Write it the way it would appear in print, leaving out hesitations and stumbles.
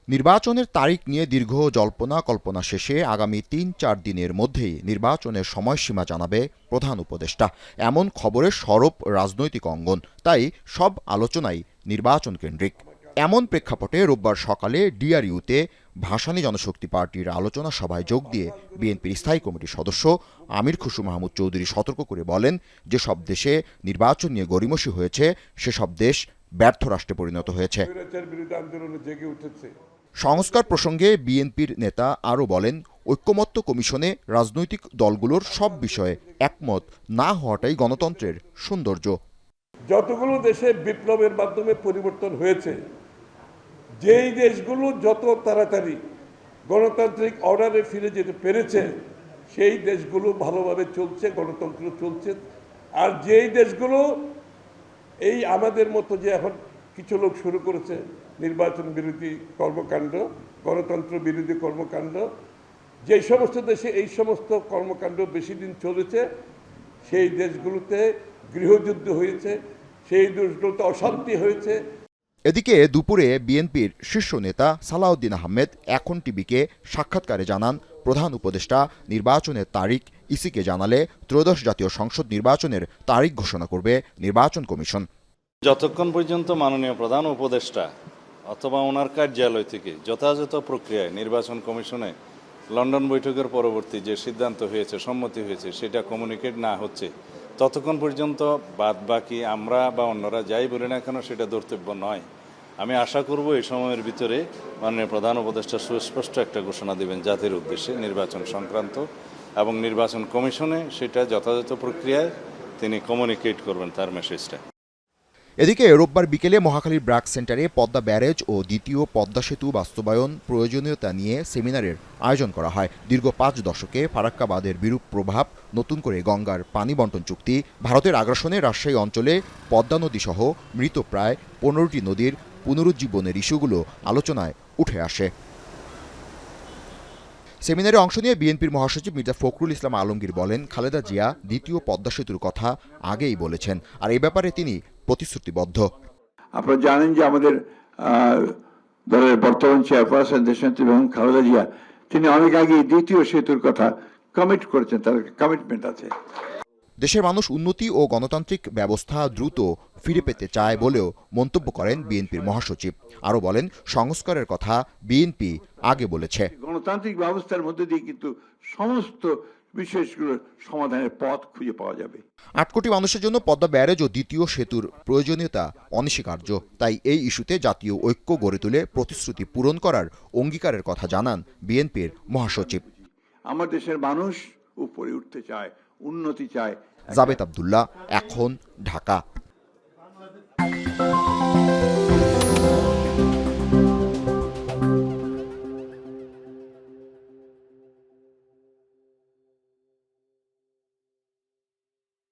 নির্বাচনের তারিখ নিয়ে দীর্ঘ জল্পনা কল্পনা শেষে আগামী ৩-৪ দিনের মধ্যেই নির্বাচনের সময়সীমা জানাবে প্রধান উপদেষ্টা। এমন খবরে সরব রাজনৈতিক অঙ্গন, তাই সব আলোচনাই নির্বাচন কেন্দ্রিক। এমন প্রেক্ষাপটে রোববার সকালে ডিআরইউতে ভাসানী জনশক্তি পার্টির আলোচনা সভায় যোগ দিয়ে বিএনপির স্থায়ী কমিটির সদস্য আমির খসরু মাহমুদ চৌধুরী সতর্ক করে বলেন, যেসব দেশে নির্বাচন নিয়ে গড়িমসি হয়েছে সেসব দেশ ব্যর্থ রাষ্ট্রে পরিণত হয়েছে। সংস্কার প্রসঙ্গে বিএনপির নেতা আরও বলেন, ঐকমত্য কমিশনে রাজনৈতিক দলগুলোর সব বিষয়ে একমত না হওয়াটাই গণতন্ত্রের সৌন্দর্য। যতগুলো দেশে বিপ্লবের মাধ্যমে পরিবর্তন হয়েছে, যেই দেশগুলো যত তাড়াতাড়ি গণতান্ত্রিক অর্ডারে ফিরে যেতে পেরেছে সেই দেশগুলো ভালোভাবে চলছে, গণতন্ত্র চলছে। আর যেই দেশগুলো এই আমাদের মতো যে এখন কিছু লোক শুরু করেছে নির্বাচন বিরোধী কর্মকাণ্ড, গণতন্ত্র বিরোধী কর্মকাণ্ড, যে সমস্ত দেশে এই সমস্ত কর্মকাণ্ড বেশি দিন চলেছে সেই দেশগুলোতে গৃহযুদ্ধ হয়েছে, সেই দেশগুলোতে অশান্তি হয়েছে। এদিকে দুপুরে বিএনপির শীর্ষ নেতা সালাউদ্দিন আহমেদ এখন টিভিকে সাক্ষাৎকারে জানান, প্রধান উপদেষ্টা নির্বাচনের তারিখ ইসিকে জানালে ত্রয়োদশ জাতীয় সংসদ নির্বাচনের তারিখ ঘোষণা করবে নির্বাচন কমিশন। যতক্ষণ পর্যন্ত মাননীয় প্রধান উপদেষ্টা অথবা ওনার কার্যালয় থেকে যথাযথ প্রক্রিয়ায় নির্বাচন কমিশনে লন্ডন বৈঠকের পরবর্তী যে সিদ্ধান্ত হয়েছে, সম্মতি হয়েছে, সেটা কমিউনিকেট না হচ্ছে, ততক্ষণ পর্যন্ত বাদ বাকি আমরা বা অন্যরা যাই বলি না কেন সেটা ধর্তব্য নয়। আমি আশা করব এই সময়ের ভিতরে মাননীয় প্রধান উপদেষ্টা সুস্পষ্ট একটা ঘোষণা দেবেন জাতির উদ্দেশ্যে নির্বাচন সংক্রান্ত, এবং নির্বাচন কমিশনে সেটা যথাযথ প্রক্রিয়ায় তিনি কমিউনিকেট করবেন তার মেসেজটা। এদিকে রোববার বিকেলে মহাখালীর ব্র্যাক সেন্টারে পদ্মা ব্যারেজ ও দ্বিতীয় পদ্মা সেতু বাস্তবায়ন প্রয়োজনীয়তা নিয়ে সেমিনারের আয়োজন করা হয়। দীর্ঘ ৫ দশকে ফারাক্কা বাঁধের বিরূপ প্রভাব, নতুন করে গঙ্গার পানি বন্টন চুক্তি, ভারতের আগ্রাসনে রাজশাহী অঞ্চলে পদ্মা নদী সহ মৃত প্রায় ১৫টি নদীর পুনরুজ্জীবনের ইস্যুগুলো আলোচনায় উঠে আসে। সেমিনারে অংশ নিয়ে বিএনপির মহাসচিব মির্জা ফখরুল ইসলাম আলমগীর বলেন, খালেদা জিয়া দ্বিতীয় পদ্মা সেতুর কথা আগেই বলেছেন, আর এই ব্যাপারে তিনি প্রতিশ্রুতিবদ্ধ। আপনারা জানেন যে আমাদের দলের বর্তমান চেয়ারপারসন দেশনেত্রী বেগম খালেদা জিয়া তিনি অনেক আগে দ্বিতীয় সেতুর কথা কমিট করেছেন, তার কমিটমেন্ট আছে। দেশের মানুষ উন্নতি ও গণতান্ত্রিক ব্যবস্থা দ্রুত ফিরে পেতে চায় বলেও মন্তব্য করেন বিএনপির মহাসচিব। আরও বলেন, সংস্কারের কথা বিএনপি আগে বলেছে। গণতান্ত্রিক ব্যবস্থার মধ্যে দিয়ে কিন্তু সমস্ত বিষয়গুলোর সমাধানের পথ খুঁজে পাওয়া যাবে। ৮ কোটি মানুষের জন্য পদ্মা ব্যারেজ ও দ্বিতীয় সেতুর প্রয়োজনীয়তা অনস্বীকার্য। তাই এই ইস্যুতে জাতীয় ঐক্য গড়ে তুলে প্রতিশ্রুতি পূরণ করার অঙ্গীকারের কথা জানান বিএনপির মহাসচিব। আমার দেশের মানুষ উপরে উঠতে চায়, উন্নতি চায়। জাবেদ আব্দুল্লাহ, এখন, ঢাকা।